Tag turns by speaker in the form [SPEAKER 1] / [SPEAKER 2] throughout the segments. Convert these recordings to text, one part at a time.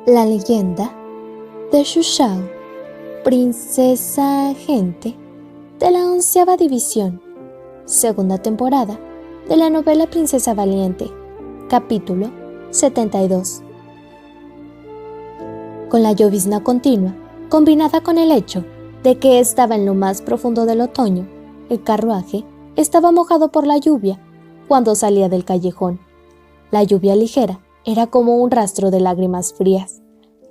[SPEAKER 1] La leyenda de Xu Shao, princesa agente de la 11ª división, segunda temporada de la novela Princesa Valiente, capítulo 72. Con la llovizna continua, combinada con el hecho de que estaba en lo más profundo del otoño, el carruaje estaba mojado por la lluvia cuando salía del callejón. La lluvia ligera era como un rastro de lágrimas frías.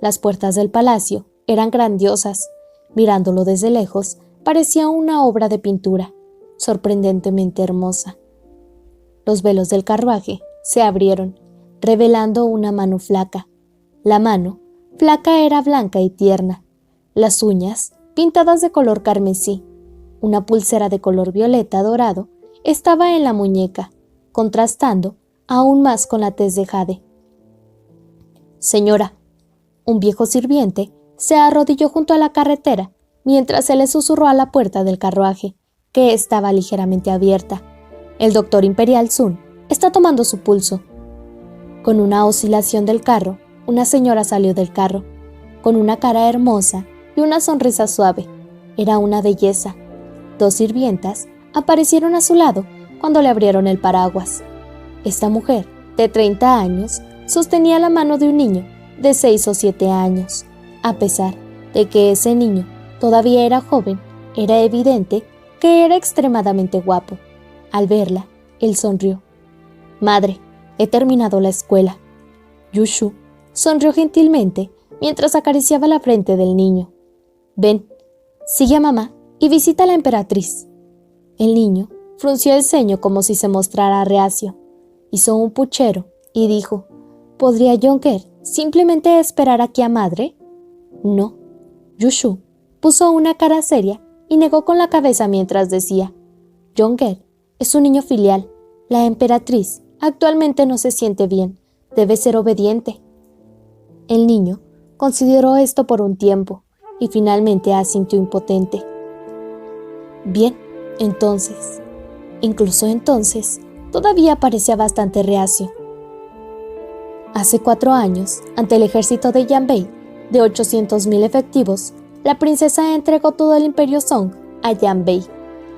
[SPEAKER 1] Las puertas del palacio eran grandiosas. Mirándolo desde lejos, parecía una obra de pintura, sorprendentemente hermosa. Los velos del carruaje se abrieron, revelando una mano flaca. La mano flaca era blanca y tierna. Las uñas, pintadas de color carmesí. Una pulsera de color violeta dorado estaba en la muñeca, contrastando aún más con la tez de jade. Señora, un viejo sirviente se arrodilló junto a la carretera mientras se le susurró a la puerta del carruaje, que estaba ligeramente abierta. El doctor Imperial Sun está tomando su pulso. Con una oscilación del carro, una señora salió del carro, con una cara hermosa y una sonrisa suave. Era una belleza. Dos sirvientas aparecieron a su lado cuando le abrieron el paraguas. Esta mujer, de 30 años, sostenía la mano de un niño de 6 o 7 años. A pesar de que ese niño todavía era joven, era evidente que era extremadamente guapo. Al verla, él sonrió. Madre, he terminado la escuela. Yushu sonrió gentilmente mientras acariciaba la frente del niño. Ven, sigue a mamá y visita a la emperatriz. El niño frunció el ceño como si se mostrara reacio. Hizo un puchero y dijo, ¿podría Yonker simplemente esperar aquí a madre? No. Yushu puso una cara seria y negó con la cabeza mientras decía, Yonker es un niño filial. La emperatriz actualmente no se siente bien. Debe ser obediente. El niño consideró esto por un tiempo y finalmente asintió impotente. Bien, entonces. Incluso entonces, todavía parecía bastante reacio. Hace 4 años, ante el ejército de Yanbei, de 800,000 efectivos, la princesa entregó todo el imperio Song a Yanbei,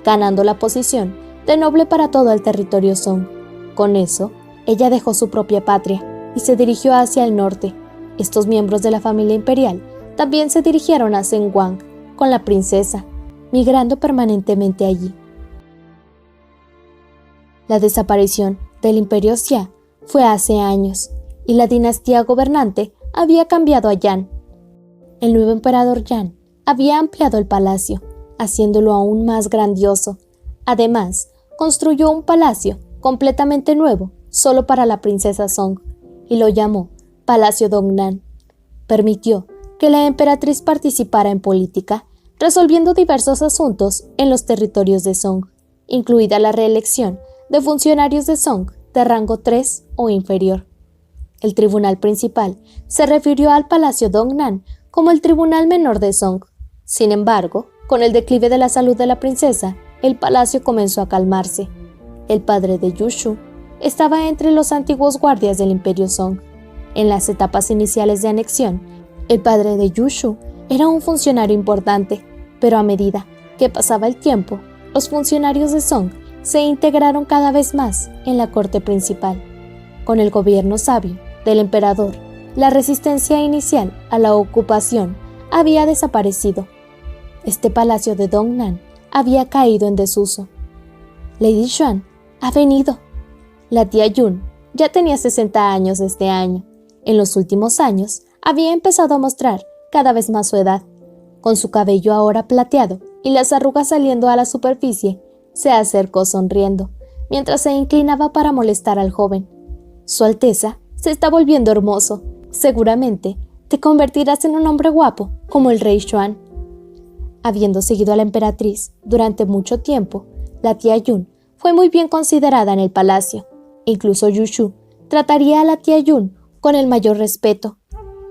[SPEAKER 1] ganando la posición de noble para todo el territorio Song. Con eso, ella dejó su propia patria y se dirigió hacia el norte. Estos miembros de la familia imperial también se dirigieron a Zhenguang con la princesa, migrando permanentemente allí. La desaparición del imperio Xia fue hace años y la dinastía gobernante había cambiado a Yan. El nuevo emperador Yan había ampliado el palacio, haciéndolo aún más grandioso. Además, construyó un palacio completamente nuevo solo para la princesa Song y lo llamó Palacio Dongnan. Permitió que la emperatriz participara en política, resolviendo diversos asuntos en los territorios de Song, incluida la reelección de funcionarios de Song de rango 3 o inferior. El tribunal principal se refirió al Palacio Dongnan como el tribunal menor de Song. Sin embargo, con el declive de la salud de la princesa, el palacio comenzó a calmarse. El padre de Yushu estaba entre los antiguos guardias del imperio Song. En las etapas iniciales de anexión, el padre de Yushu era un funcionario importante, pero a medida que pasaba el tiempo, los funcionarios de Song se integraron cada vez más en la corte principal. Con el gobierno sabio del emperador, la resistencia inicial a la ocupación había desaparecido. Este palacio de Dongnan había caído en desuso. Lady Xuan ha venido. La tía Yun ya tenía 60 años este año. En los últimos años había empezado a mostrar cada vez más su edad. Con su cabello ahora plateado y las arrugas saliendo a la superficie, se acercó sonriendo, mientras se inclinaba para molestar al joven. Su Alteza se está volviendo hermoso. Seguramente te convertirás en un hombre guapo, como el rey Xuan. Habiendo seguido a la emperatriz durante mucho tiempo, la tía Yun fue muy bien considerada en el palacio. Incluso Yushu trataría a la tía Yun con el mayor respeto.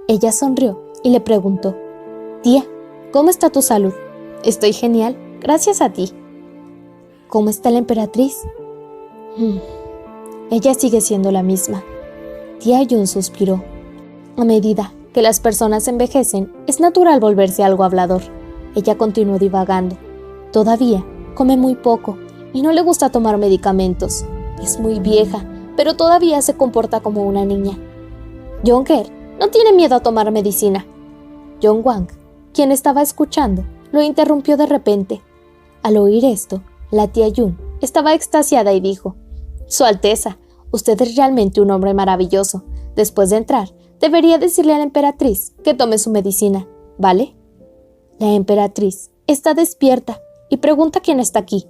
[SPEAKER 1] Ella sonrió y le preguntó, Tía, ¿cómo está tu salud? Estoy genial, gracias a ti. ¿Cómo está la emperatriz? Ella sigue siendo la misma. Tía Yun suspiró. A medida que las personas envejecen, es natural volverse algo hablador. Ella continuó divagando. Todavía come muy poco y no le gusta tomar medicamentos. Es muy vieja, pero todavía se comporta como una niña. Young-er no tiene miedo a tomar medicina. Jong-wang, quien estaba escuchando, lo interrumpió de repente. Al oír esto, la tía Yun estaba extasiada y dijo: «Su Alteza, usted es realmente un hombre maravilloso. Después de entrar, debería decirle a la emperatriz que tome su medicina, ¿vale?» La emperatriz está despierta y pregunta quién está aquí.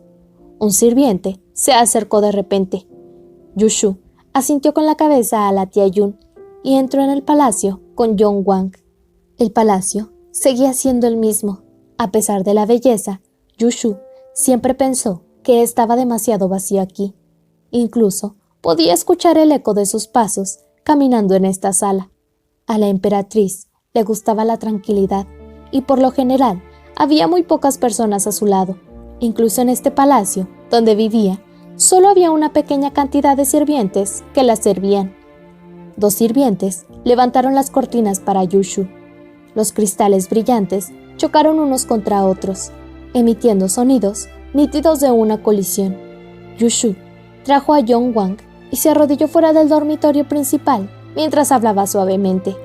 [SPEAKER 1] Un sirviente se acercó de repente. Yushu asintió con la cabeza a la tía Yun y entró en el palacio con Jong-wang. El palacio seguía siendo el mismo. A pesar de la belleza, Yushu siempre pensó que estaba demasiado vacío aquí. Incluso podía escuchar el eco de sus pasos caminando en esta sala. A la emperatriz le gustaba la tranquilidad y por lo general había muy pocas personas a su lado. Incluso en este palacio, donde vivía, solo había una pequeña cantidad de sirvientes que la servían. 2 sirvientes levantaron las cortinas para Yushu. Los cristales brillantes chocaron unos contra otros, emitiendo sonidos nítidos de una colisión. Yushu trajo a Jong-wang y se arrodilló fuera del dormitorio principal mientras hablaba suavemente.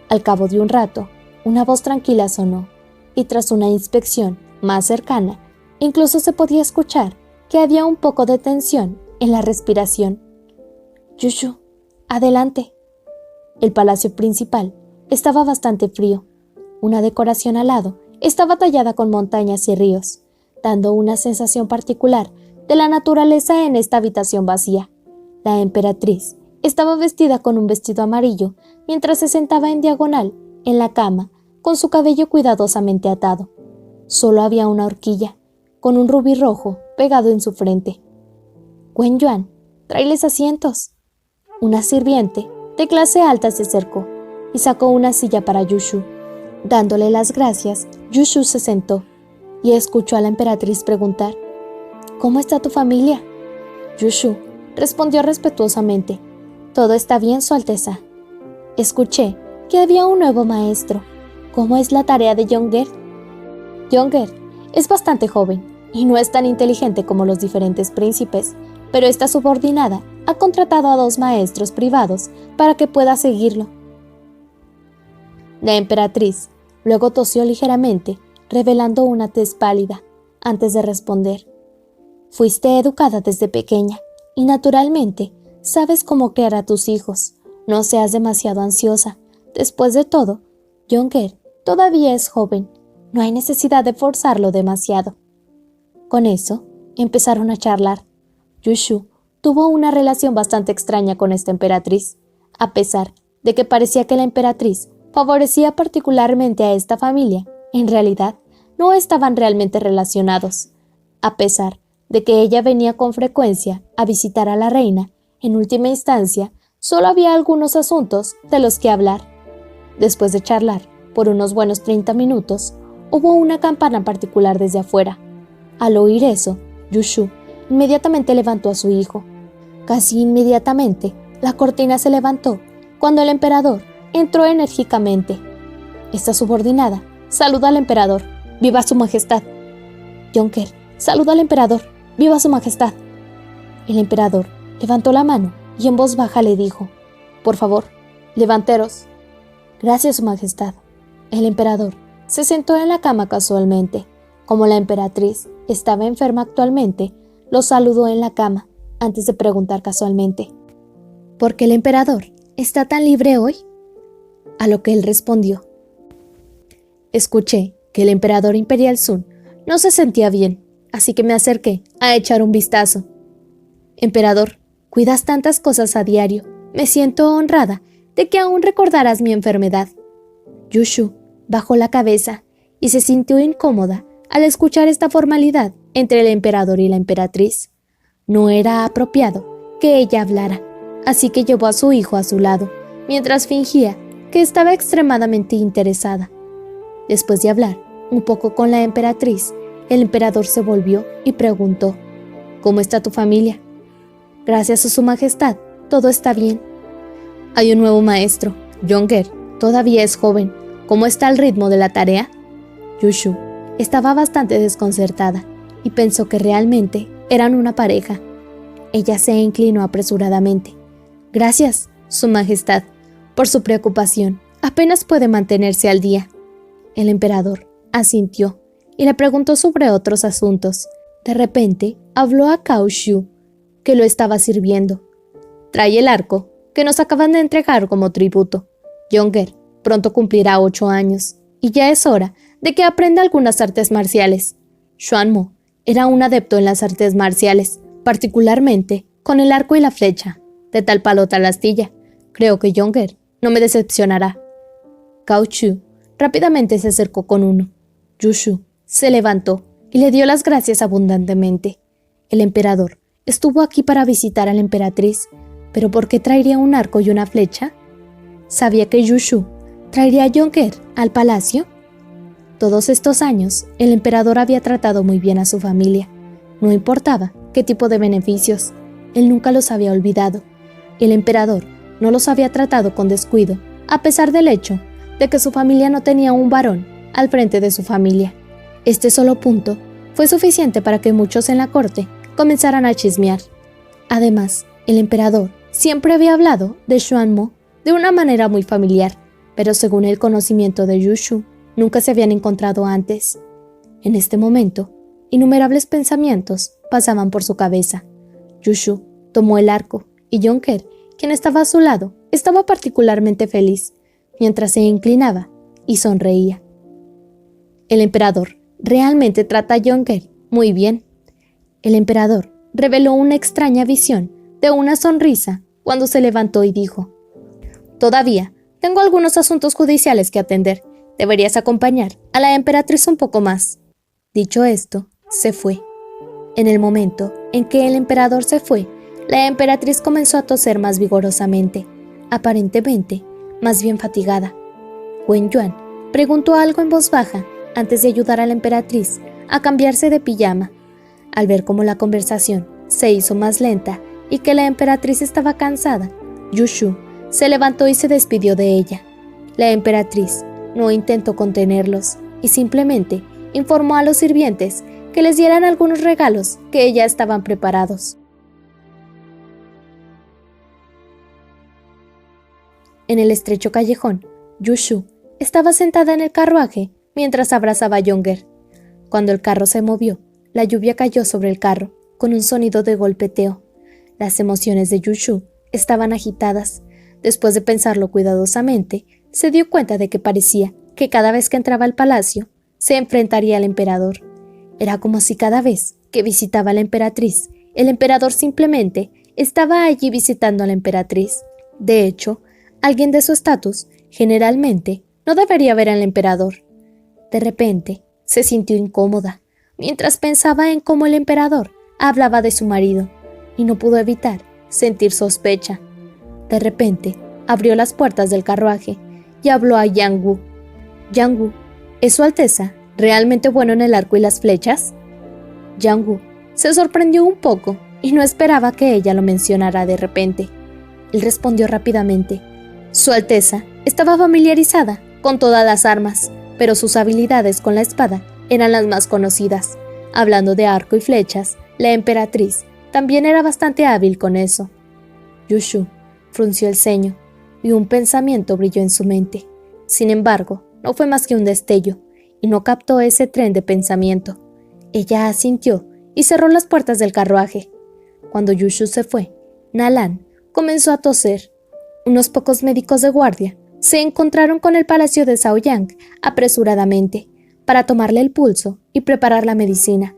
[SPEAKER 1] Al cabo de un rato, una voz tranquila sonó, y tras una inspección más cercana, incluso se podía escuchar que había un poco de tensión en la respiración. «Yushu, adelante». El palacio principal estaba bastante frío. Una decoración al lado estaba tallada con montañas y ríos, dando una sensación particular de la naturaleza en esta habitación vacía. La emperatriz estaba vestida con un vestido amarillo mientras se sentaba en diagonal en la cama con su cabello cuidadosamente atado. Solo había una horquilla, con un rubí rojo pegado en su frente. «Wen Yuan, tráeles asientos». Una sirviente de clase alta se acercó y sacó una silla para Yushu. Dándole las gracias, Yushu se sentó y escuchó a la emperatriz preguntar: «¿Cómo está tu familia?» Yushu respondió respetuosamente: «Todo está bien, Su Alteza. Escuché que había un nuevo maestro. ¿Cómo es la tarea de Young-er?» Young-er es bastante joven y no es tan inteligente como los diferentes príncipes, pero esta subordinada ha contratado a 2 maestros privados para que pueda seguirlo. La emperatriz luego tosió ligeramente, revelando una tez pálida, antes de responder: «Fuiste educada desde pequeña y naturalmente sabes cómo criar a tus hijos. No seas demasiado ansiosa. Después de todo, Young-er todavía es joven. No hay necesidad de forzarlo demasiado». Con eso, empezaron a charlar. Yushu tuvo una relación bastante extraña con esta emperatriz, a pesar de que parecía que la emperatriz favorecía particularmente a esta familia. En realidad, no estaban realmente relacionados. A pesar de que ella venía con frecuencia a visitar a la reina, en última instancia, solo había algunos asuntos de los que hablar. Después de charlar por unos buenos 30 minutos, hubo una campana particular desde afuera. Al oír eso, Yushu inmediatamente levantó a su hijo. Casi inmediatamente, la cortina se levantó cuando el emperador entró enérgicamente. Esta subordinada saluda al emperador: «¡Viva su majestad!». Young-er saluda al emperador: «¡Viva su majestad!». El emperador levantó la mano y en voz baja le dijo: «Por favor, levanteros». «Gracias, su majestad». El emperador se sentó en la cama casualmente. Como la emperatriz estaba enferma actualmente, lo saludó en la cama antes de preguntar casualmente: «¿Por qué el emperador está tan libre hoy?». A lo que él respondió: «Escuché que el emperador imperial Sun no se sentía bien, así que me acerqué a echar un vistazo». «Emperador, cuidas tantas cosas a diario. Me siento honrada de que aún recordaras mi enfermedad». Yushu bajó la cabeza y se sintió incómoda al escuchar esta formalidad entre el emperador y la emperatriz. No era apropiado que ella hablara, así que llevó a su hijo a su lado, mientras fingía que estaba extremadamente interesada. Después de hablar un poco con la emperatriz, el emperador se volvió y preguntó: «¿Cómo está tu familia?». «Gracias a su majestad, todo está bien». «Hay un nuevo maestro, Young-er, Todavía es joven. ¿Cómo está el ritmo de la tarea? Yushu estaba bastante desconcertada y pensó que realmente eran una pareja. Ella se inclinó apresuradamente. Gracias, Su Majestad, por su preocupación. Apenas puede mantenerse al día. El emperador asintió y le preguntó sobre otros asuntos. De repente habló a Cao Shu, que lo estaba sirviendo. Trae el arco que nos acaban de entregar como tributo. Younger pronto cumplirá 8 años y ya es hora de que aprenda algunas artes marciales. Xuanmo era un adepto en las artes marciales, particularmente con el arco y la flecha. De tal palo tal astilla. Creo que Younger no me decepcionará. Cao Shu rápidamente se acercó con uno. Yushu se levantó y le dio las gracias abundantemente. El emperador estuvo aquí para visitar a la emperatriz, pero ¿por qué traería un arco y una flecha? ¿Sabía que Yushu traería a Younger al palacio? Todos estos años, el emperador había tratado muy bien a su familia. No importaba qué tipo de beneficios, él nunca los había olvidado. El emperador no los había tratado con descuido, a pesar del hecho de que su familia no tenía un varón al frente de su familia. Este solo punto fue suficiente para que muchos en la corte comenzaran a chismear. Además, el emperador siempre había hablado de Xuanmo de una manera muy familiar, pero según el conocimiento de Yushu, nunca se habían encontrado antes. En este momento, innumerables pensamientos pasaban por su cabeza. Yushu tomó el arco y Younger, quien estaba a su lado, estaba particularmente feliz, mientras se inclinaba y sonreía. El emperador realmente trata a Younger muy bien. El emperador reveló una extraña visión de una sonrisa cuando se levantó y dijo: Todavía tengo algunos asuntos judiciales que atender. Deberías acompañar a la emperatriz un poco más. Dicho esto, se fue. En el momento en que el emperador se fue, la emperatriz comenzó a toser más vigorosamente, aparentemente más bien fatigada. Wen Yuan preguntó algo en voz baja antes de ayudar a la emperatriz a cambiarse de pijama. Al ver cómo la conversación se hizo más lenta y que la emperatriz estaba cansada, Yushu se levantó y se despidió de ella. La emperatriz no intentó contenerlos y simplemente informó a los sirvientes que les dieran algunos regalos que ya estaban preparados. En el estrecho callejón, Yushu estaba sentada en el carruaje mientras abrazaba a Younger. Cuando el carro se movió, la lluvia cayó sobre el carro con un sonido de golpeteo. Las emociones de Yushu estaban agitadas. Después de pensarlo cuidadosamente, se dio cuenta de que parecía que cada vez que entraba al palacio, se enfrentaría al emperador. Era como si cada vez que visitaba a la emperatriz, el emperador simplemente estaba allí visitando a la emperatriz. De hecho, alguien de su estatus, generalmente, no debería ver al emperador. De repente, se sintió incómoda, mientras pensaba en cómo el emperador hablaba de su marido, y no pudo evitar sentir sospecha. De repente, abrió las puertas del carruaje y habló a Yang Wu. Yang Wu, ¿es su Alteza realmente bueno en el arco y las flechas? Yang Wu se sorprendió un poco y no esperaba que ella lo mencionara de repente. Él respondió rápidamente. Su Alteza estaba familiarizada con todas las armas, pero sus habilidades con la espada eran las más conocidas. Hablando de arco y flechas, la emperatriz también era bastante hábil con eso. Yushu frunció el ceño y un pensamiento brilló en su mente. Sin embargo, no fue más que un destello, y no captó ese tren de pensamiento. Ella asintió y cerró las puertas del carruaje. Cuando Yushu se fue, Nalan comenzó a toser. Unos pocos médicos de guardia se encontraron con el palacio de Shaoyang apresuradamente para tomarle el pulso y preparar la medicina,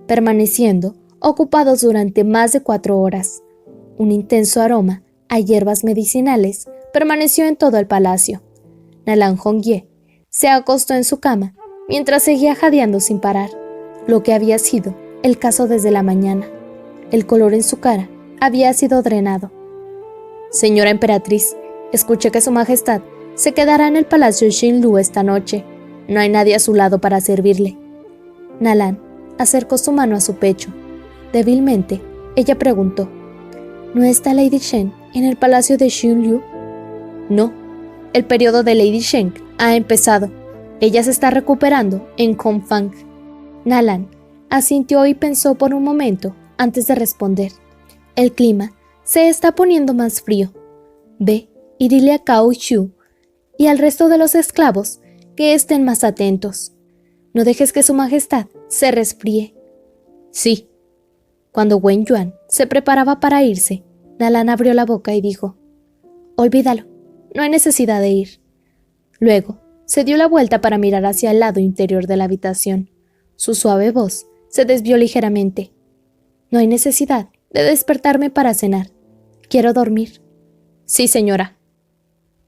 [SPEAKER 1] permaneciendo ocupados durante más de 4 horas. Un intenso aroma a hierbas medicinales permaneció en todo el palacio. Nalan Hongye se acostó en su cama mientras seguía jadeando sin parar, lo que había sido el caso desde la mañana. El color en su cara había sido drenado. Señora emperatriz, escuché que su majestad se quedará en el palacio Xinlu esta noche. No hay nadie a su lado para servirle. Nalan acercó su mano a su pecho. Débilmente, ella preguntó, ¿no está Lady Shen en el palacio de Xinlu? No, El periodo de Lady Sheng ha empezado. Ella se está recuperando en Kongfang. Nalan asintió y pensó por un momento antes de responder. El clima se está poniendo más frío. Ve y dile a Cao Shu y al resto de los esclavos que estén más atentos. No dejes que su majestad se resfríe. Sí. Cuando Wen Yuan se preparaba para irse, Nalan abrió la boca y dijo: Olvídalo, no hay necesidad de ir. Luego, se dio la vuelta para mirar hacia el lado interior de la habitación. Su suave voz se desvió ligeramente. No hay necesidad de despertarme para cenar. Quiero dormir. Sí, señora.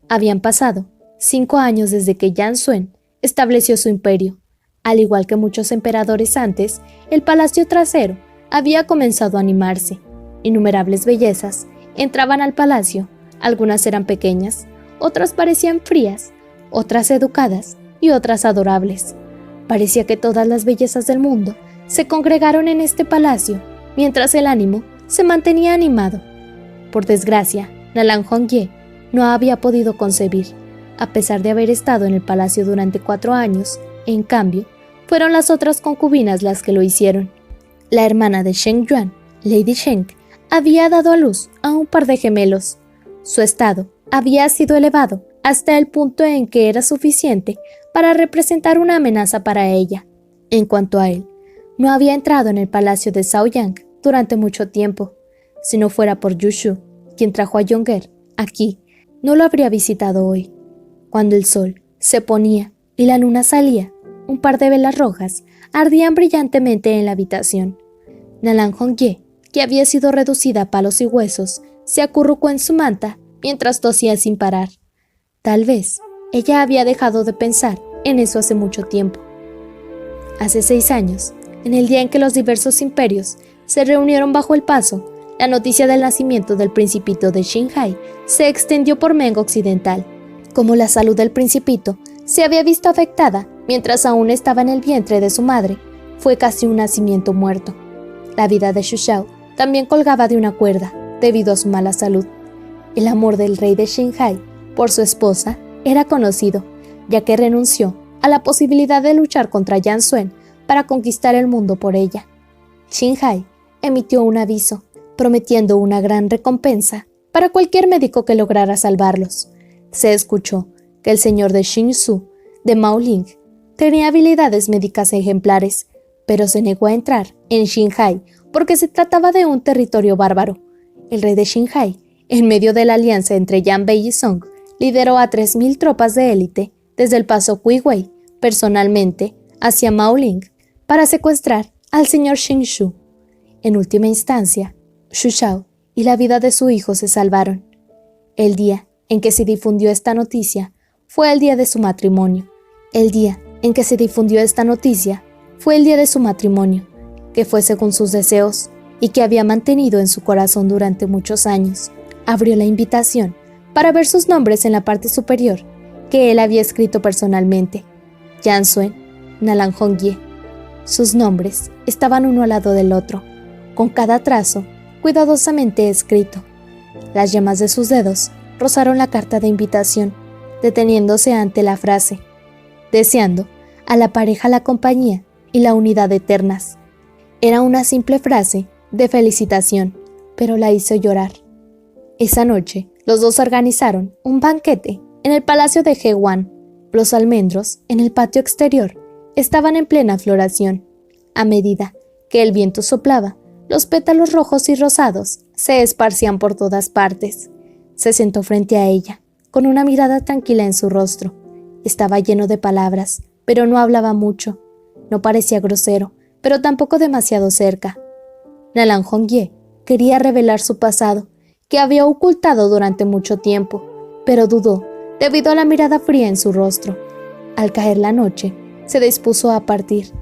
[SPEAKER 1] Habían pasado 5 años desde que Yan Suen estableció su imperio. Al igual que muchos emperadores antes, el palacio trasero había comenzado a animarse. Innumerables bellezas entraban al palacio. Algunas eran pequeñas, otras parecían frías, otras educadas y otras adorables. Parecía que todas las bellezas del mundo se congregaron en este palacio, mientras el ánimo se mantenía animado. Por desgracia, Nalan Hongye no había podido concebir, a pesar de haber estado en el palacio durante 4 años. En cambio, fueron las otras concubinas las que lo hicieron. La hermana de Sheng Yuan, Lady Sheng, había dado a luz a un par de gemelos. Su estado había sido elevado hasta el punto en que era suficiente para representar una amenaza para ella. En cuanto a él, no había entrado en el palacio de Shaoyang durante mucho tiempo. Si no fuera por Yushu, quien trajo a Yonger aquí, no lo habría visitado hoy. Cuando el sol se ponía y la luna salía, un par de velas rojas ardían brillantemente en la habitación. Nalan Hongye, que había sido reducida a palos y huesos, se acurrucó en su manta mientras tosía sin parar. Tal vez ella había dejado de pensar en eso hace mucho tiempo. Hace 6 años, en el día en que los diversos imperios se reunieron bajo el paso, la noticia del nacimiento del principito de Xinhai se extendió por Meng Occidental. Como la salud del principito se había visto afectada mientras aún estaba en el vientre de su madre, fue casi un nacimiento muerto. La vida de Xu Xiao también colgaba de una cuerda debido a su mala salud. El amor del rey de Xinhai por su esposa era conocido, ya que renunció a la posibilidad de luchar contra Yan Suen para conquistar el mundo por ella. Xinhai emitió un aviso, prometiendo una gran recompensa para cualquier médico que lograra salvarlos. Se escuchó que el señor de Xinsu, de Maoling, tenía habilidades médicas ejemplares, pero se negó a entrar en Xinhai porque se trataba de un territorio bárbaro. El rey de Xinhai, en medio de la alianza entre Yan Bei y Song, lideró a 3,000 tropas de élite desde el paso Kuiwei, personalmente, hacia Maoling, para secuestrar al señor Xingshu. En última instancia, Xu Xiao y la vida de su hijo se salvaron. El día en que se difundió esta noticia fue el día de su matrimonio. Que fue según sus deseos y que había mantenido en su corazón durante muchos años. Abrió la invitación para ver sus nombres en la parte superior, que él había escrito personalmente: Yan Suen, Nalan Hongye. Sus nombres estaban uno al lado del otro, con cada trazo cuidadosamente escrito. Las yemas de sus dedos rozaron la carta de invitación, deteniéndose ante la frase: deseando a la pareja la compañía y la unidad eternas. Era una simple frase de felicitación, pero la hizo llorar. Esa noche, los dos organizaron un banquete en el palacio de Hewan. Los almendros en el patio exterior estaban en plena floración. A medida que el viento soplaba, los pétalos rojos y rosados se esparcían por todas partes. Se sentó frente a ella, con una mirada tranquila en su rostro. Estaba lleno de palabras, pero no hablaba mucho. No parecía grosero, pero tampoco demasiado cerca. Nalan Hongye quería revelar su pasado, que había ocultado durante mucho tiempo, pero dudó debido a la mirada fría en su rostro. Al caer la noche, se dispuso a partir.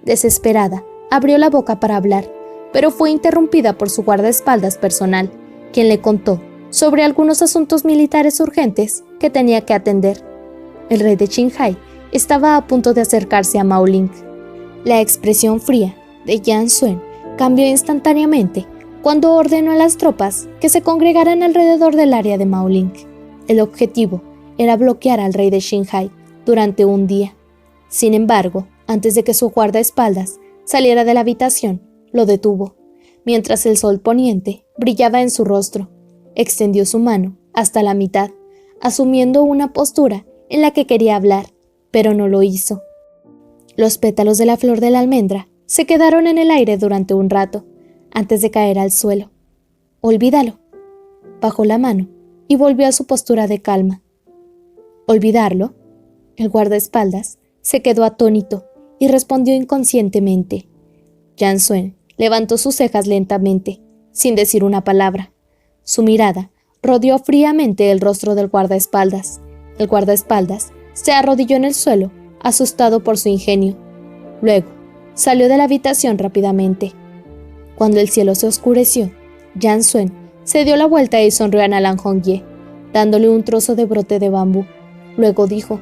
[SPEAKER 1] Desesperada, abrió la boca para hablar, pero fue interrumpida por su guardaespaldas personal, quien le contó sobre algunos asuntos militares urgentes que tenía que atender. El rey de Xinhai estaba a punto de acercarse a Maoling. La expresión fría de Yan Suen cambió instantáneamente cuando ordenó a las tropas que se congregaran alrededor del área de Maoling. El objetivo era bloquear al rey de Xinghai durante un día. Sin embargo, antes de que su guardaespaldas saliera de la habitación, lo detuvo. Mientras el sol poniente brillaba en su rostro, extendió su mano hasta la mitad, asumiendo una postura en la que quería hablar, pero no lo hizo. Los pétalos de la flor de la almendra se quedaron en el aire durante un rato, antes de caer al suelo. «Olvídalo». Bajó la mano y volvió a su postura de calma. «¿Olvidarlo?». El guardaespaldas se quedó atónito y respondió inconscientemente. Yan Suen levantó sus cejas lentamente, sin decir una palabra. Su mirada rodeó fríamente el rostro del guardaespaldas. El guardaespaldas se arrodilló en el suelo, asustado por su ingenio. Luego, salió de la habitación rápidamente. Cuando el cielo se oscureció, Yan Suen se dio la vuelta y sonrió a Nalan Hongye, dándole un trozo de brote de bambú. Luego dijo: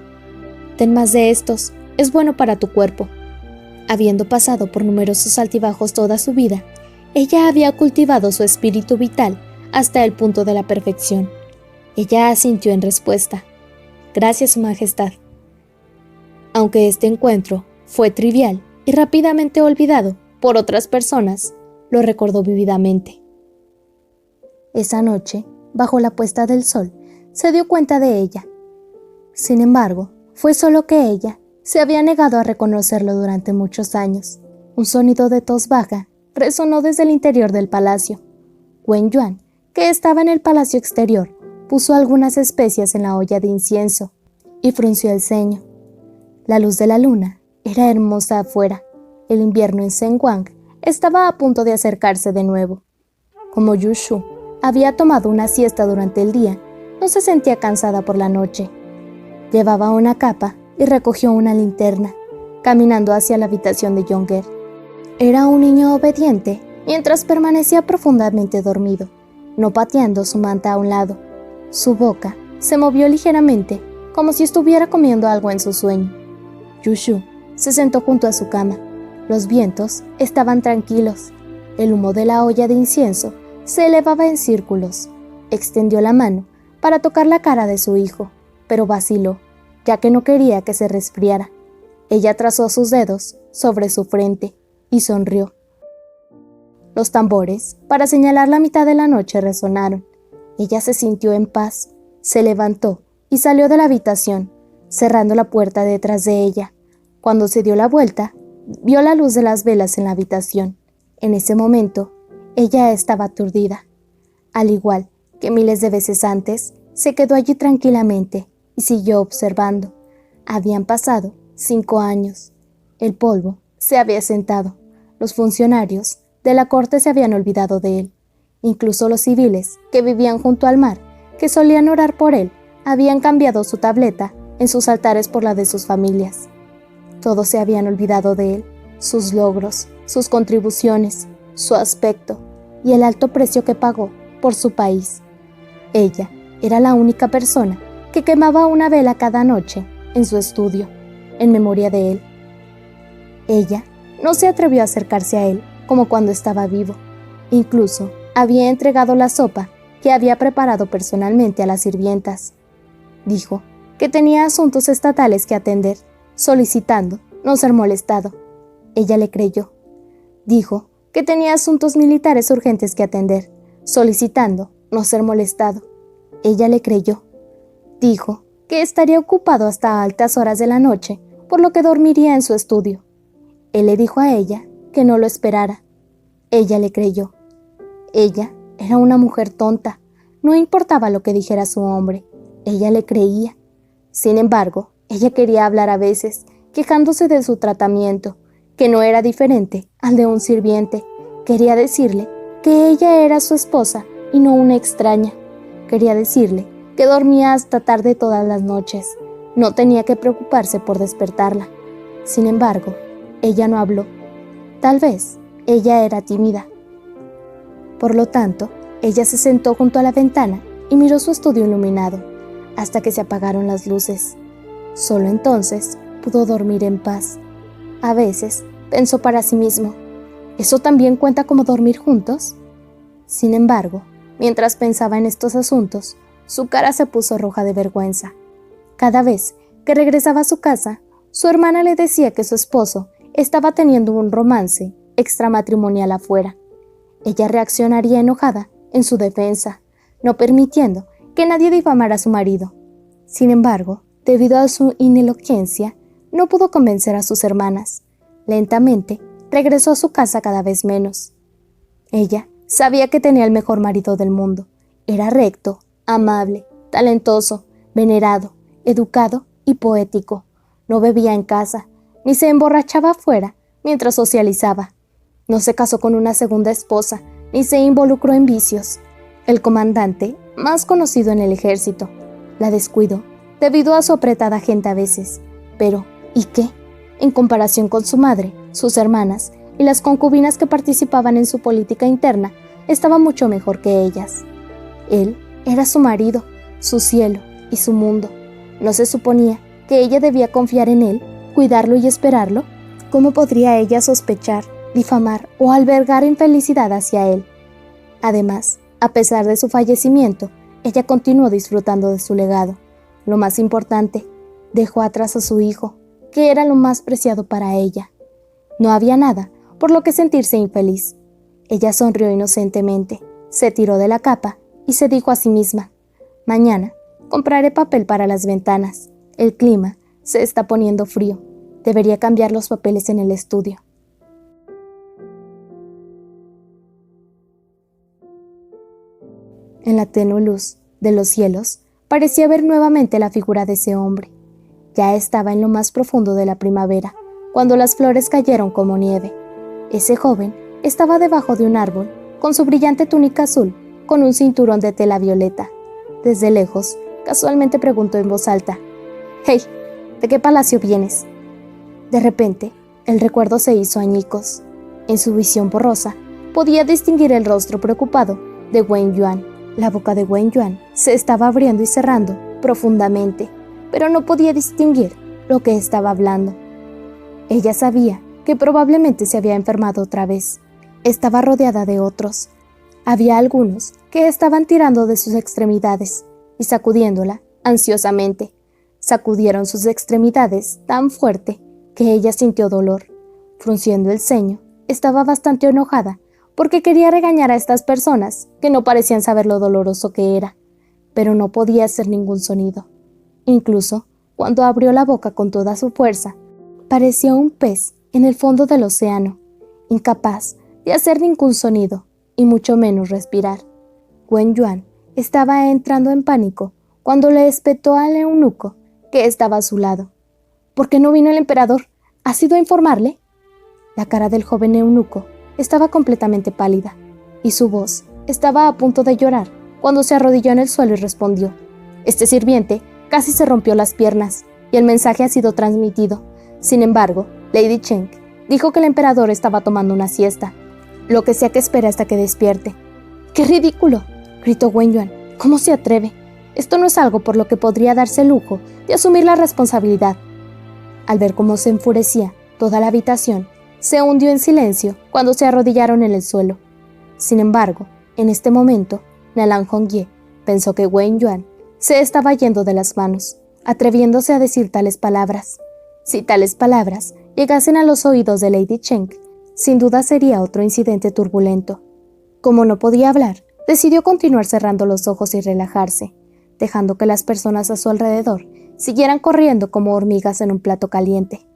[SPEAKER 1] «Ten más de estos, es bueno para tu cuerpo». Habiendo pasado por numerosos altibajos toda su vida, ella había cultivado su espíritu vital hasta el punto de la perfección. Ella asintió en respuesta: «Gracias, Su Majestad». Aunque este encuentro fue trivial y rápidamente olvidado por otras personas, lo recordó vívidamente. Esa noche, bajo la puesta del sol, se dio cuenta de ella. Sin embargo, fue solo que ella se había negado a reconocerlo durante muchos años. Un sonido de tos baja resonó desde el interior del palacio. Wen Yuan, que estaba en el palacio exterior, puso algunas especias en la olla de incienso y frunció el ceño. La luz de la luna era hermosa afuera. El invierno en Zhenguang estaba a punto de acercarse de nuevo. Como Yu Shu había tomado una siesta durante el día, no se sentía cansada por la noche. Llevaba una capa y recogió una linterna, caminando hacia la habitación de Yonger. Era un niño obediente mientras permanecía profundamente dormido, no pateando su manta a un lado. Su boca se movió ligeramente, como si estuviera comiendo algo en su sueño. Yu Shu se sentó junto a su cama. Los vientos estaban tranquilos. El humo de la olla de incienso se elevaba en círculos. Extendió la mano para tocar la cara de su hijo, pero vaciló, ya que no quería que se resfriara. Ella trazó sus dedos sobre su frente y sonrió. Los tambores, para señalar la mitad de la noche, resonaron. Ella se sintió en paz, se levantó y salió de la habitación, cerrando la puerta detrás de ella. Cuando se dio la vuelta, vio la luz de las velas en la habitación. En ese momento, ella estaba aturdida. Al igual que miles de veces antes, se quedó allí tranquilamente y siguió observando. Habían pasado 5 años. El polvo se había sentado. Los funcionarios de la corte se habían olvidado de él. Incluso los civiles que vivían junto al mar, que solían orar por él, habían cambiado su tableta en sus altares por la de sus familias. Todos se habían olvidado de él, sus logros, sus contribuciones, su aspecto y el alto precio que pagó por su país. Ella era la única persona que quemaba una vela cada noche en su estudio, en memoria de él. Ella no se atrevió a acercarse a él como cuando estaba vivo. Incluso había entregado la sopa que había preparado personalmente a las sirvientas. Dijo que tenía asuntos estatales que atender, solicitando no ser molestado. Ella le creyó. Dijo que tenía asuntos militares urgentes que atender, solicitando no ser molestado. Ella le creyó. Dijo que estaría ocupado hasta altas horas de la noche, por lo que dormiría en su estudio. Él le dijo a ella que no lo esperara. Ella le creyó. Ella era una mujer tonta. No importaba lo que dijera su hombre. Ella le creía. Sin embargo, ella quería hablar a veces, quejándose de su tratamiento, que no era diferente al de un sirviente. Quería decirle que ella era su esposa y no una extraña. Quería decirle que dormía hasta tarde todas las noches. No tenía que preocuparse por despertarla. Sin embargo, ella no habló. Tal vez ella era tímida. Por lo tanto, ella se sentó junto a la ventana y miró su estudio iluminado, hasta que se apagaron las luces. Solo entonces pudo dormir en paz. A veces pensó para sí mismo, ¿eso también cuenta como dormir juntos? Sin embargo, mientras pensaba en estos asuntos, su cara se puso roja de vergüenza. Cada vez que regresaba a su casa, su hermana le decía que su esposo estaba teniendo un romance extramatrimonial afuera. Ella reaccionaría enojada en su defensa, no permitiendo que nadie difamara a su marido. Sin embargo, debido a su inelocuencia, no pudo convencer a sus hermanas. Lentamente, regresó a su casa cada vez menos. Ella sabía que tenía el mejor marido del mundo. Era recto, amable, talentoso, venerado, educado y poético. No bebía en casa, ni se emborrachaba afuera mientras socializaba. No se casó con una segunda esposa, ni se involucró en vicios. El comandante, más conocido en el ejército, la descuidó debido a su apretada agenda a veces. Pero, ¿y qué? En comparación con su madre, sus hermanas y las concubinas que participaban en su política interna, estaba mucho mejor que ellas. Él era su marido, su cielo y su mundo. ¿No se suponía que ella debía confiar en él, cuidarlo y esperarlo? ¿Cómo podría ella sospechar, difamar o albergar infelicidad hacia él? Además, a pesar de su fallecimiento, ella continuó disfrutando de su legado. Lo más importante, dejó atrás a su hijo, que era lo más preciado para ella. No había nada por lo que sentirse infeliz. Ella sonrió inocentemente, se tiró de la capa y se dijo a sí misma: mañana compraré papel para las ventanas. El clima se está poniendo frío. Debería cambiar los papeles en el estudio. En la tenue luz de los cielos, parecía ver nuevamente la figura de ese hombre. Ya estaba en lo más profundo de la primavera, cuando las flores cayeron como nieve. Ese joven estaba debajo de un árbol, con su brillante túnica azul, con un cinturón de tela violeta. Desde lejos, casualmente preguntó en voz alta: «Hey, ¿de qué palacio vienes?». De repente, el recuerdo se hizo añicos. En su visión borrosa, podía distinguir el rostro preocupado de Wen Yuan. La boca de Wen Yuan se estaba abriendo y cerrando profundamente, pero no podía distinguir lo que estaba hablando. Ella sabía que probablemente se había enfermado otra vez. Estaba rodeada de otros. Había algunos que estaban tirando de sus extremidades y sacudiéndola ansiosamente. Sacudieron sus extremidades tan fuerte que ella sintió dolor. Frunciendo el ceño, estaba bastante enojada porque quería regañar a estas personas que no parecían saber lo doloroso que era, pero no podía hacer ningún sonido. Incluso cuando abrió la boca con toda su fuerza, parecía un pez en el fondo del océano, incapaz de hacer ningún sonido y mucho menos respirar. Wen Yuan estaba entrando en pánico cuando le espetó al eunuco que estaba a su lado. ¿Por qué no vino el emperador? ¿Has ido a informarle? La cara del joven eunuco estaba completamente pálida y su voz estaba a punto de llorar cuando se arrodilló en el suelo y respondió: «Este sirviente casi se rompió las piernas y el mensaje ha sido transmitido. Sin embargo, Lady Cheng dijo que el emperador estaba tomando una siesta, lo que sea que espere hasta que despierte». «¡Qué ridículo!», gritó Wen Yuan. «¿Cómo se atreve? Esto no es algo por lo que podría darse el lujo de asumir la responsabilidad». Al ver cómo se enfurecía toda la habitación, se hundió en silencio cuando se arrodillaron en el suelo. Sin embargo, en este momento, Nalan Hongye pensó que Wen Yuan se estaba yendo de las manos, atreviéndose a decir tales palabras. Si tales palabras llegasen a los oídos de Lady Cheng, sin duda sería otro incidente turbulento. Como no podía hablar, decidió continuar cerrando los ojos y relajarse, dejando que las personas a su alrededor siguieran corriendo como hormigas en un plato caliente.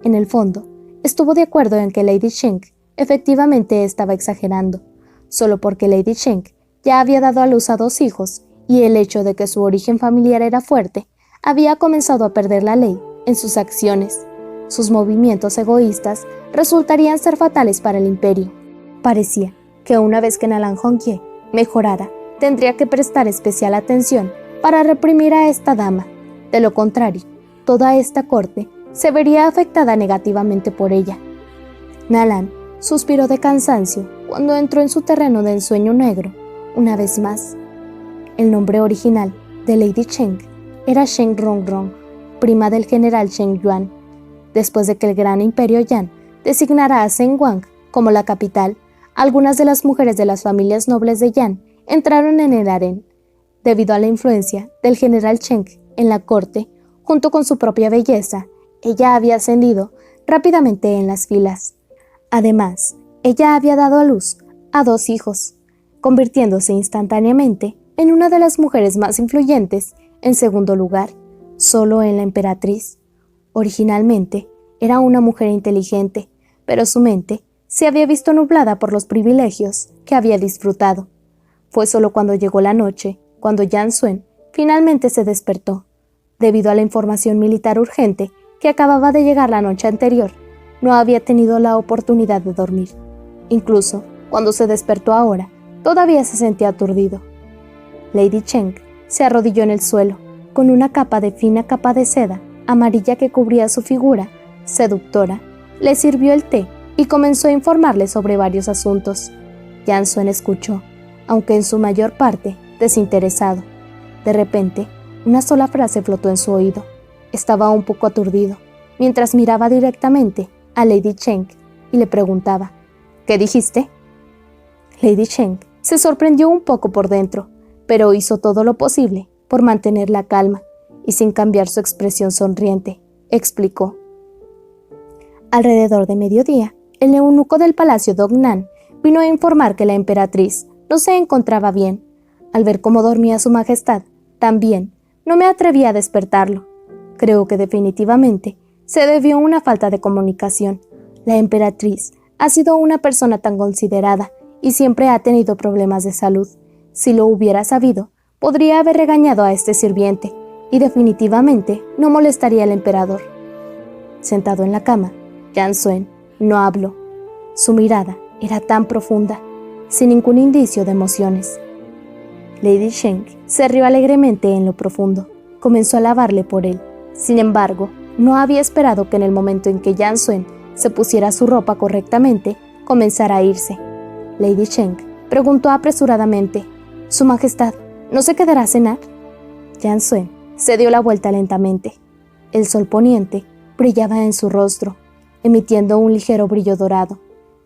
[SPEAKER 1] En el fondo, estuvo de acuerdo en que Lady Cheng efectivamente estaba exagerando, solo porque Lady Cheng ya había dado a luz a 2 hijos y el hecho de que su origen familiar era fuerte había comenzado a perder la ley en sus acciones. Sus movimientos egoístas resultarían ser fatales para el imperio. Parecía que una vez que Nalan Hongye mejorara, tendría que prestar especial atención para reprimir a esta dama. De lo contrario, toda esta corte se vería afectada negativamente por ella. Nalan suspiró de cansancio cuando entró en su terreno de ensueño negro una vez más. El nombre original de Lady Cheng era Shen Rongrong, prima del general Shen Yuan. Después de que el gran imperio Yan designara a Zhen Wang como la capital, algunas de las mujeres de las familias nobles de Yan entraron en el harén. Debido a la influencia del general Cheng en la corte, junto con su propia belleza, ella había ascendido rápidamente en las filas. Además, ella había dado a luz a 2 hijos, convirtiéndose instantáneamente en una de las mujeres más influyentes en segundo lugar, solo en la emperatriz. Originalmente, era una mujer inteligente, pero su mente se había visto nublada por los privilegios que había disfrutado. Fue solo cuando llegó la noche, cuando Yang Xuan finalmente se despertó. Debido a la información militar urgente que acababa de llegar la noche anterior, no había tenido la oportunidad de dormir. Incluso cuando se despertó ahora, todavía se sentía aturdido. Lady Cheng se arrodilló en el suelo, con una fina capa de seda amarilla que cubría su figura seductora, le sirvió el té y comenzó a informarle sobre varios asuntos. Yang Xuan escuchó, aunque en su mayor parte desinteresado. De repente, una sola frase flotó en su oído. Estaba un poco aturdido, mientras miraba directamente a Lady Cheng y le preguntaba, ¿qué dijiste? Lady Cheng se sorprendió un poco por dentro, pero hizo todo lo posible por mantener la calma y sin cambiar su expresión sonriente, explicó. Alrededor de mediodía, el eunuco del palacio Dongnan vino a informar que la emperatriz no se encontraba bien. Al ver cómo dormía su majestad, también no me atreví a despertarlo. Creo que definitivamente se debió a una falta de comunicación. La emperatriz ha sido una persona tan considerada y siempre ha tenido problemas de salud. Si lo hubiera sabido, podría haber regañado a este sirviente y definitivamente no molestaría al emperador. Sentado en la cama, Yang Xuan no habló. Su mirada era tan profunda, sin ningún indicio de emociones. Lady Cheng se rió alegremente en lo profundo. Comenzó a alabarle por él. Sin embargo, no había esperado que en el momento en que Yang Xuan se pusiera su ropa correctamente, comenzara a irse. Lady Cheng preguntó apresuradamente, «¿Su majestad no se quedará a cenar?» Yang Xuan se dio la vuelta lentamente. El sol poniente brillaba en su rostro, emitiendo un ligero brillo dorado.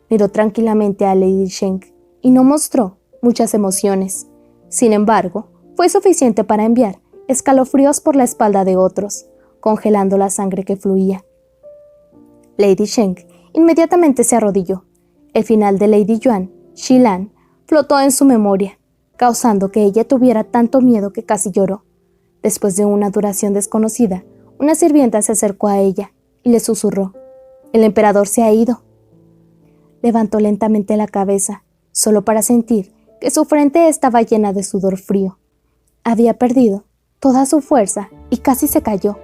[SPEAKER 1] Miró tranquilamente a Lady Cheng y no mostró muchas emociones. Sin embargo, fue suficiente para enviar escalofríos por la espalda de otros, congelando la sangre que fluía. Lady Cheng inmediatamente se arrodilló. El final de Lady Yuan, Xilan, flotó en su memoria, causando que ella tuviera tanto miedo que casi lloró. Después de una duración desconocida, una sirvienta se acercó a ella y le susurró, «El emperador se ha ido». Levantó lentamente la cabeza, solo para sentir que su frente estaba llena de sudor frío. Había perdido toda su fuerza y casi se cayó.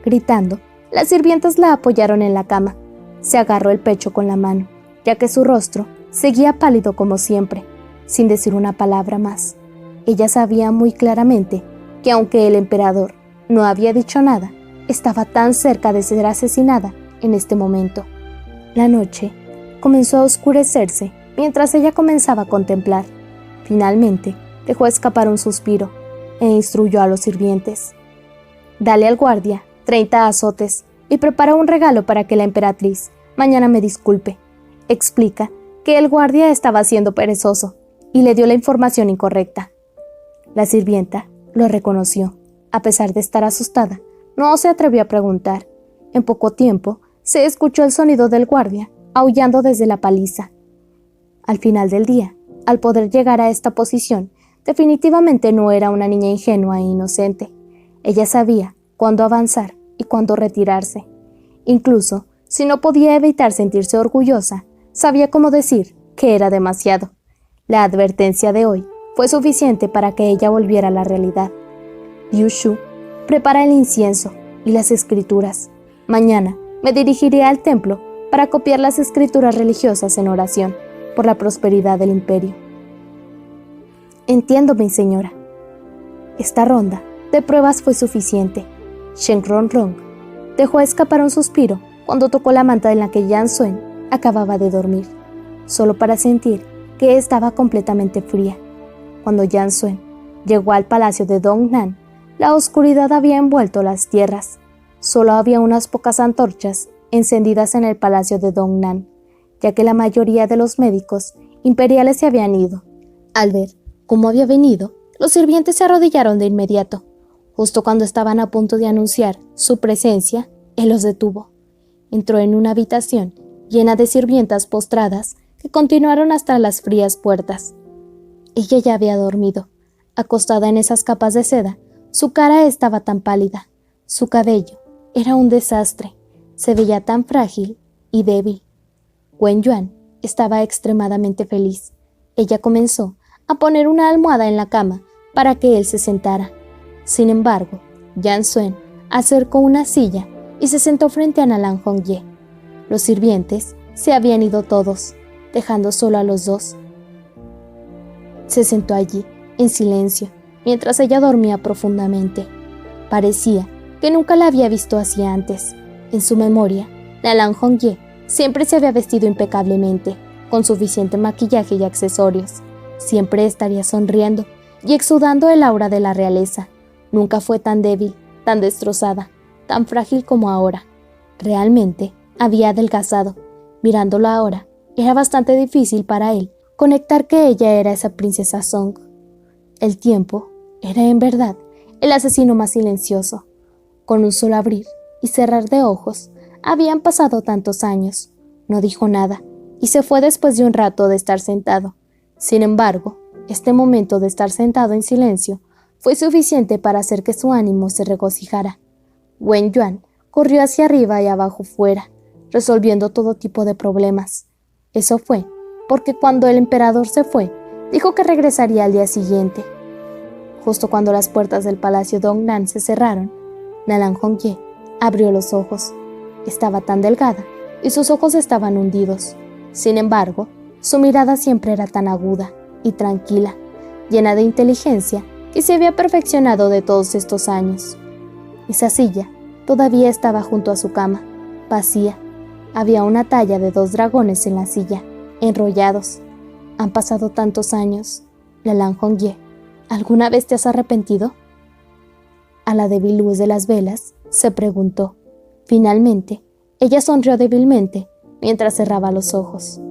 [SPEAKER 1] Gritando, las sirvientas la apoyaron en la cama. Se agarró el pecho con la mano, ya que su rostro seguía pálido como siempre, sin decir una palabra más. Ella sabía muy claramente que aunque el emperador no había dicho nada, estaba tan cerca de ser asesinada en este momento. La noche comenzó a oscurecerse mientras ella comenzaba a contemplar. Finalmente, dejó escapar un suspiro e instruyó a los sirvientes. «Dale al guardia 30 azotes y prepara un regalo para que la emperatriz mañana me disculpe. Explica que el guardia estaba siendo perezoso y le dio la información incorrecta». La sirvienta lo reconoció. A pesar de estar asustada, no se atrevió a preguntar. En poco tiempo, se escuchó el sonido del guardia aullando desde la paliza. Al final del día, al poder llegar a esta posición, definitivamente no era una niña ingenua e inocente. Ella sabía cuándo avanzar y cuándo retirarse. Incluso, si no podía evitar sentirse orgullosa, sabía cómo decir que era demasiado. La advertencia de hoy fue suficiente para que ella volviera a la realidad. Liu Shu, prepara el incienso y las escrituras. Mañana me dirigiré al templo para copiar las escrituras religiosas en oración por la prosperidad del imperio. Entiendo, mi señora. Esta ronda de pruebas fue suficiente. Shen Rongrong dejó escapar un suspiro cuando tocó la manta en la que Yang Xuan acababa de dormir, solo para sentir que estaba completamente fría. Cuando Yang Xuan llegó al palacio de Dongnan, la oscuridad había envuelto las tierras. Solo había unas pocas antorchas encendidas en el palacio de Dongnan, ya que la mayoría de los médicos imperiales se habían ido. Al ver cómo había venido, los sirvientes se arrodillaron de inmediato. Justo cuando estaban a punto de anunciar su presencia, él los detuvo. Entró en una habitación llena de sirvientas postradas que continuaron hasta las frías puertas. Ella ya había dormido. Acostada en esas capas de seda, su cara estaba tan pálida. Su cabello era un desastre. Se veía tan frágil y débil. Wen Yuan estaba extremadamente feliz. Ella comenzó a poner una almohada en la cama para que él se sentara. Sin embargo, Yang Xuan acercó una silla y se sentó frente a Nalan Hongye. Los sirvientes se habían ido todos, dejando solo a los dos. Se sentó allí, en silencio, mientras ella dormía profundamente. Parecía que nunca la había visto así antes. En su memoria, Nalan Hongye siempre se había vestido impecablemente, con suficiente maquillaje y accesorios. Siempre estaría sonriendo y exudando el aura de la realeza. Nunca fue tan débil, tan destrozada, tan frágil como ahora. Realmente había adelgazado. Mirándolo ahora, era bastante difícil para él conectar que ella era esa princesa Song. El tiempo era en verdad el asesino más silencioso. Con un solo abrir y cerrar de ojos, habían pasado tantos años. No dijo nada y se fue después de un rato de estar sentado. Sin embargo, este momento de estar sentado en silencio fue suficiente para hacer que su ánimo se regocijara. Wen Yuan corrió hacia arriba y abajo fuera, resolviendo todo tipo de problemas. Eso fue porque cuando el emperador se fue, dijo que regresaría al día siguiente. Justo cuando las puertas del palacio Dongnan se cerraron, Nalan Hongye abrió los ojos. Estaba tan delgada y sus ojos estaban hundidos. Sin embargo, su mirada siempre era tan aguda y tranquila, llena de inteligencia que se había perfeccionado de todos estos años. Esa silla todavía estaba junto a su cama, vacía. Había una talla de 2 dragones en la silla, enrollados. Han pasado tantos años. Nalan Hongye, ¿alguna vez te has arrepentido? A la débil luz de las velas, se preguntó. Finalmente, ella sonrió débilmente mientras cerraba los ojos.